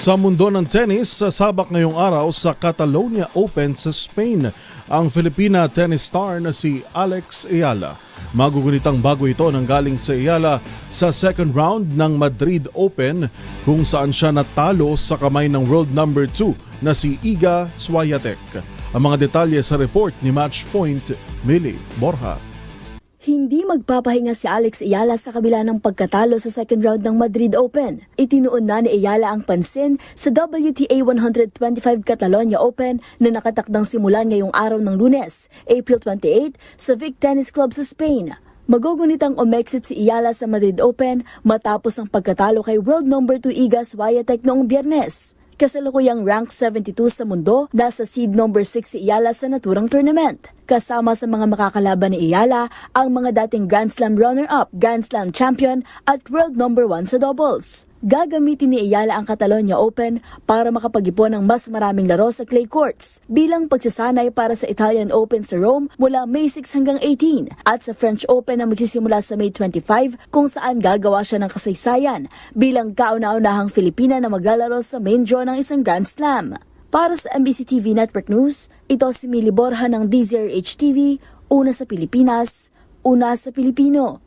Sa mundo ng tennis, sasabak ngayong araw sa Catalonia Open sa Spain ang Filipina tennis star na si Alex Ayala. Magugunitang bago ito nang galing sa Ayala sa second round ng Madrid Open kung saan siya natalo sa kamay ng world number 2 na si Iga Swiatek. Ang mga detalye sa report ni Matchpoint, Millie Borja. Hindi magpapahinga si Alex Ayala sa kabila ng pagkatalo sa second round ng Madrid Open. Itinuon na ni Ayala ang pansin sa WTA 125 Catalonia Open na nakatakdang simulan ngayong araw ng Lunes, April 28, sa Vic Tennis Club sa Spain. Magugunitang umexit si Ayala sa Madrid Open matapos ang pagkatalo kay world number 2 Iga Swiatek noong Biyernes. Kasalukuyang rank 72 sa mundo, nasa seed number 6 si Ayala sa naturang tournament. Kasama sa mga makakalaban ni Ayala ang mga dating Grand Slam runner-up, Grand Slam champion at world number 1 sa doubles. Gagamitin ni Ayala ang Catalonia Open para makapag-ipon ng mas maraming laro sa clay courts bilang pagsasanay para sa Italian Open sa Rome mula May 6 hanggang 18 at sa French Open na magsisimula sa May 25 kung saan gagawa siya ng kasaysayan bilang kauna-unahang Filipina na maglalaro sa main draw ng isang Grand Slam. Para sa MBC TV Network News, ito si Millie Borja ng DZRH TV, una sa Pilipinas, una sa Pilipino.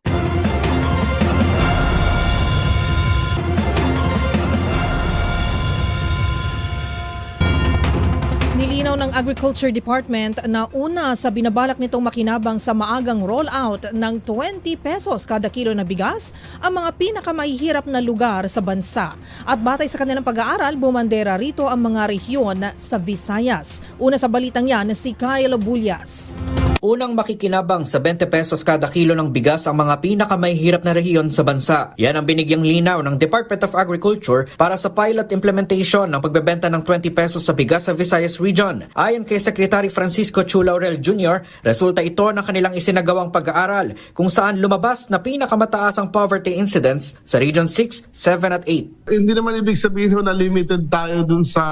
Nilinaw ng Agriculture Department na una sa binabalak nitong makinabang sa maagang rollout ng 20 pesos kada kilo na bigas ang mga pinakamahihirap na lugar sa bansa. At batay sa kanilang pag-aaral, bumandera rito ang mga rehiyon sa Visayas. Una sa balitang yan, si Kyle Bulyas. Unang makikinabang sa 20 pesos kada kilo ng bigas ang mga pinakamahihirap na rehiyon sa bansa. Yan ang binigyang linaw ng Department of Agriculture para sa pilot implementation ng pagbebenta ng 20 pesos sa bigas sa Visayas Region. Ayon kay Secretary Francisco Chu Laurel Jr., resulta ito ng kanilang isinagawang pag-aaral kung saan lumabas na pinakamataas ang poverty incidence sa Region 6, 7 at 8. Hindi naman ibig sabihin na limited tayo dun sa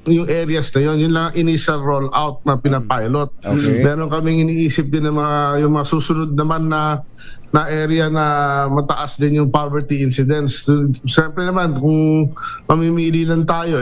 yung areas na yun. Yun lang initial rollout na pinapilot. Okay. Meron kaming iniisip din ng yung mga susunod naman na area na mataas din yung poverty incidence. Siyempre naman, kung mamimili lang tayo,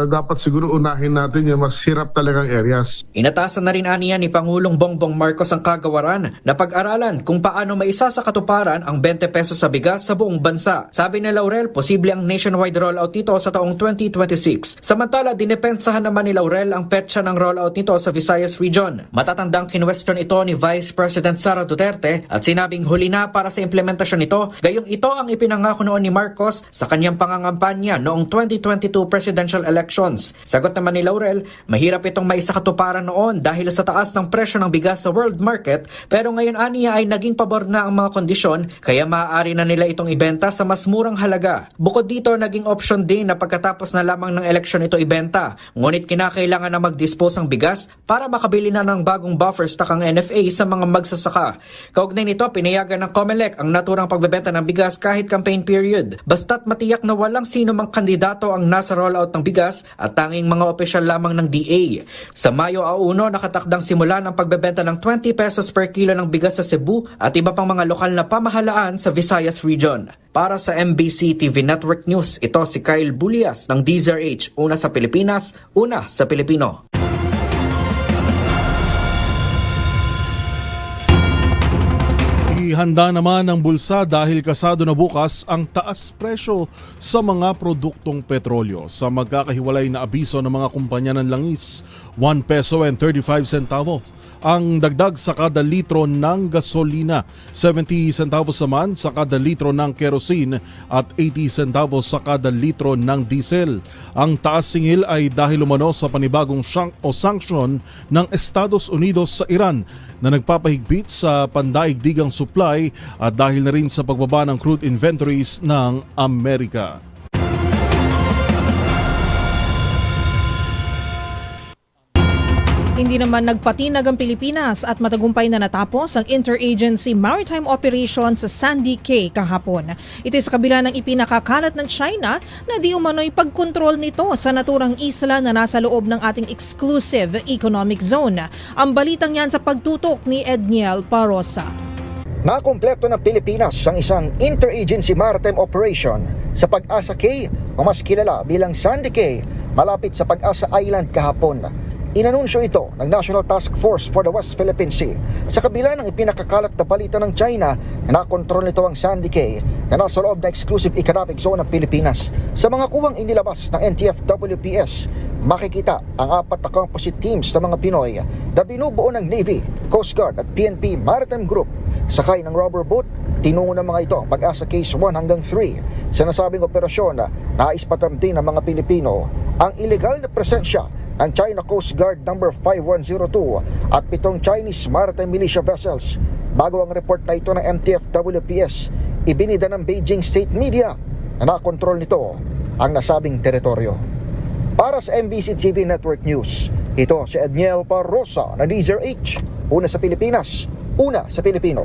dapat siguro unahin natin yung mas hirap talagang areas. Inatasan na rin aniya ni Pangulong Bongbong Marcos ang kagawaran na pag-aralan kung paano maisa sa katuparan ang 20 pesos sa bigas sa buong bansa. Sabi ni Laurel, posible ang nationwide rollout nito sa taong 2026. Samantala, dinepensahan naman ni Laurel ang petsa ng rollout nito sa Visayas Region. Matatandang kinwestiyon ito ni Vice President Sara Duterte at sinabing huli na para sa implementasyon nito, gayong ito ang ipinangako noon ni Marcos sa kanyang pangangampanya noong 2022 presidential elections. Sagot naman ni Laurel, mahirap itong maisakatuparan noon dahil sa taas ng presyo ng bigas sa world market, pero ngayon aniya ay naging pabor na ang mga kondisyon kaya maaari na nila itong ibenta sa mas murang halaga. Bukod dito, naging option din na pagkatapos na lamang ng eleksyon ito ibenta, ngunit kinakailangan na mag-dispose ang bigas para makabili na ng bagong buffer stock ang NFA sa mga magsasaka. Kaugnay nito, pinayagan ng COMELEC ang naturang pagbebenta ng bigas kahit campaign period. Basta't matiyak na walang sino mang kandidato ang nasa rollout ng bigas at tanging mga opisyal lamang ng DA. Sa Mayo 1, nakatakdang simulan ang pagbebenta ng 20 pesos per kilo ng bigas sa Cebu at iba pang mga lokal na pamahalaan sa Visayas Region. Para sa MBC TV Network News, ito si Kyle Bulyas ng DZRH, una sa Pilipinas, una sa Pilipino. Handa naman ang bulsa dahil kasado na bukas ang taas presyo sa mga produktong petrolyo. Sa magkakahiwalay na abiso ng mga kumpanya ng langis, 1 peso and 35 centavos ang dagdag sa kada litro ng gasolina, 70 centavos naman sa kada litro ng kerosene at 80 centavos sa kada litro ng diesel. Ang taas singil ay dahil umano sa panibagong sanction ng Estados Unidos sa Iran na nagpapahigpit sa pandaigdigang supply at dahil na rin sa pagbaba ng crude inventories ng Amerika. Hindi naman nagpatinag ang Pilipinas at matagumpay na natapos ang Interagency Maritime Operation sa Sandy Cay kahapon. Ito sa kabila ng ipinakakalat ng China na di umano'y pagkontrol nito sa naturang isla na nasa loob ng ating exclusive economic zone. Ang balitang yan sa pagtutok ni Edniel Parosa. Nakumpleto ng Pilipinas ang isang interagency maritime operation sa Pag-asa Cay o mas kilala bilang Sandy Cay malapit sa Pag-asa Island kahapon. Inanunsyo ito ng National Task Force for the West Philippine Sea sa kabila ng ipinakakalat na balita ng China na nakontrol nito ang Sandy Cay na nasa loob na exclusive economic zone ng Pilipinas. Sa mga kuwang inilabas ng NTF-WPS, makikita ang 4 na composite teams ng mga Pinoy na binubuo ng Navy, Coast Guard at PNP Maritime Group. Sakay ng rubber boat, tinungo ng mga ito ang Pag-asa Case 1 hanggang 3. Sa nasabing operasyon, nais patamtin ng mga Pilipino ang illegal na presensya ng China Coast Guard No. 5102 at 7 Chinese Maritime Militia vessels. Bago ang report na ito ng MTF-WPS, ibinida ng Beijing State Media na nakontrol nito ang nasabing teritoryo. Para sa MBC TV Network News, ito si Edniel Parrosa na Deezer H. Una sa Pilipinas, una sa Pilipino.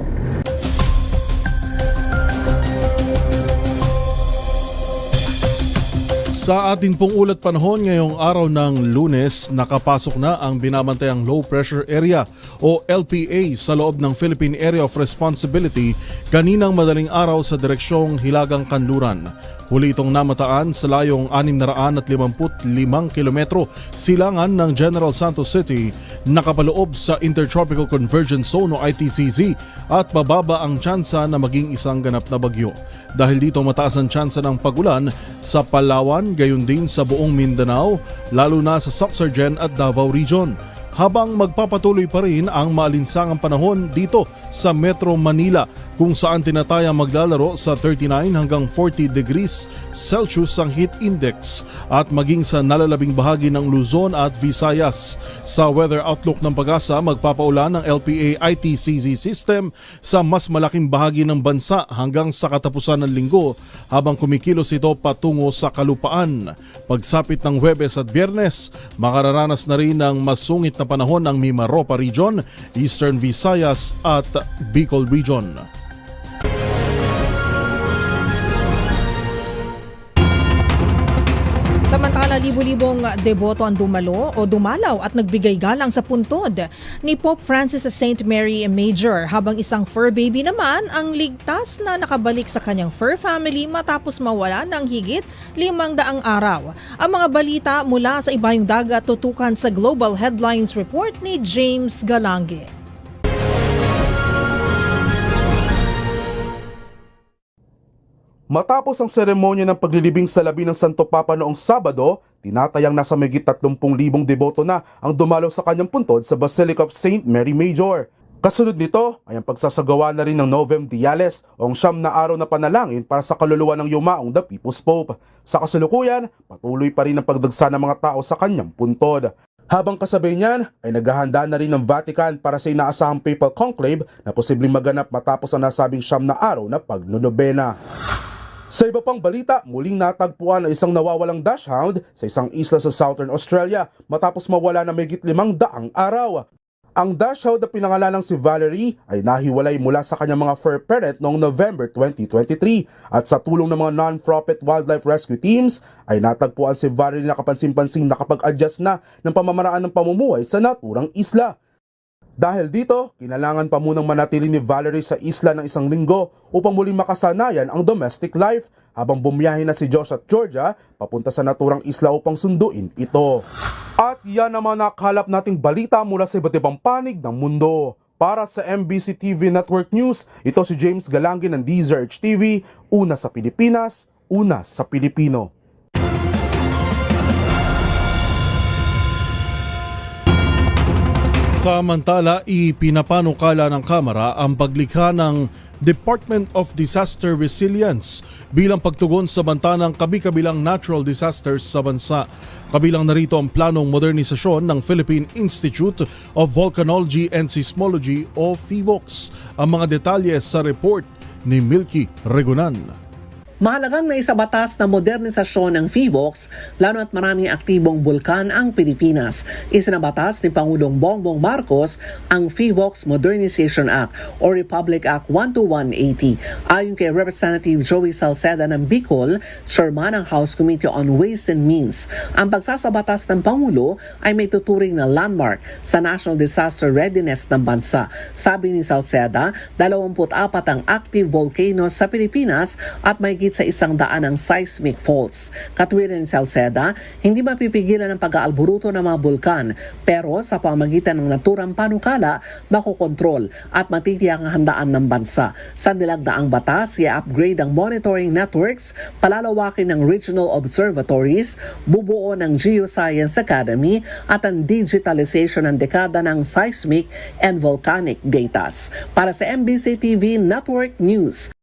Sa ating pong ulat panahon ngayong araw ng Lunes, nakapasok na ang binabantayang Low Pressure Area o LPA sa loob ng Philippine Area of Responsibility kaninang madaling araw sa direksyong Hilagang Kanluran. Huli itong namataan sa layong 655 kilometro silangan ng General Santos City, nakapaloob sa Intertropical Convergence Zone o ITCZ at mababa ang tsansa na maging isang ganap na bagyo. Dahil dito mataas ang tsansa ng pagulan sa Palawan, gayon din sa buong Mindanao, lalo na sa Sub-Sargen at Davao Region. Habang magpapatuloy pa rin ang maalinsangang panahon dito sa Metro Manila kung saan tinatayang maglalaro sa 39 hanggang 40 degrees Celsius ang heat index at maging sa nalalabing bahagi ng Luzon at Visayas. Sa weather outlook ng Pag-asa, magpapaulan ng LPA ITCZ system sa mas malaking bahagi ng bansa hanggang sa katapusan ng linggo habang kumikilos ito patungo sa kalupaan. Pagsapit ng Huwebes at Biyernes, makararanas na rin ng masungit na panahon ng Mimaropa Region, Eastern Visayas at Bicol Region. Samantala, libo-libong deboto ang dumalaw at nagbigay galang sa puntod ni Pope Francis sa St. Mary Major habang isang fur baby naman ang ligtas na nakabalik sa kanyang fur family matapos mawala ng higit 500 araw. Ang mga balita mula sa ibayong dagat tutukan sa Global Headlines Report ni James Galange. Matapos ang seremonya ng paglilibing sa labi ng Santo Papa noong Sabado, tinatayang nasa mahigit 30,000 deboto na ang dumalaw sa kanyang puntod sa Basilica of St. Mary Major. Kasunod nito ay ang pagsasagawa na rin ng Novem Diales o ang 9 na araw na panalangin para sa kaluluwa ng yumaong The People's Pope. Sa kasalukuyan, patuloy pa rin ang pagdagsa ng mga tao sa kanyang puntod. Habang kasabay niyan ay naghahanda na rin ng Vatican para sa inaasahang papal conclave na posibleng maganap matapos ang nasabing 9 na araw na pagnonobena. Sa iba pang balita, muling natagpuan ang isang nawawalang dachshund sa isang isla sa Southern Australia matapos mawala na mahigit 500 araw. Ang dachshund na pinangalanang si Valerie ay nahiwalay mula sa kanyang mga fur parent noong November 2023 at sa tulong ng mga non-profit wildlife rescue teams ay natagpuan si Valerie na kapansin-pansing nakapag-adjust na ng pamamaraan ng pamumuhay sa naturang isla. Dahil dito, kailangan pa munang manatili ni Valerie sa isla ng 1 linggo upang muling makasanayan ang domestic life habang bumiyahe na si Josh at Georgia papunta sa naturang isla upang sunduin ito. At yan naman nakalap nating balita mula sa iba't ibang panig ng mundo. Para sa MBC TV Network News, ito si James Galange ng DZRH TV, una sa Pilipinas, una sa Pilipino. Samantala, ipinapanukala ng Kamara ang paglikha ng Department of Disaster Resilience bilang pagtugon sa banta ng kabi-kabilang natural disasters sa bansa. Kabilang narito ang planong modernisasyon ng Philippine Institute of Volcanology and Seismology o PHIVOLCS. Ang mga detalye sa report ni Milky Regunan. Mahalagang naisabatas na modernisasyon ng FIVOX lalo at maraming aktibong bulkan ang Pilipinas. Isinabatas ni Pangulong Bongbong Marcos ang FIVOX Modernization Act o Republic Act 12180. Ayon kay Representative Joey Salceda ng Bicol, chairman ng House Committee on Ways and Means, ang pagsasabatas ng Pangulo ay may tuturing na landmark sa national disaster readiness ng bansa. Sabi ni Salceda, 24 ang active volcanoes sa Pilipinas at may sa 100 ang seismic faults. Katwiran ni Salceda, hindi mapipigilan ang pag-aalburuto ng mga bulkan pero sa pamagitan ng naturang panukala, makokontrol at matitiyak ang handaan ng bansa. Sa nilagdaang batas, i-upgrade ang monitoring networks, palalawakin ng regional observatories, bubuo ng Geoscience Academy at ang digitalization ng dekada ng seismic and volcanic datas. Para sa MBC TV Network News,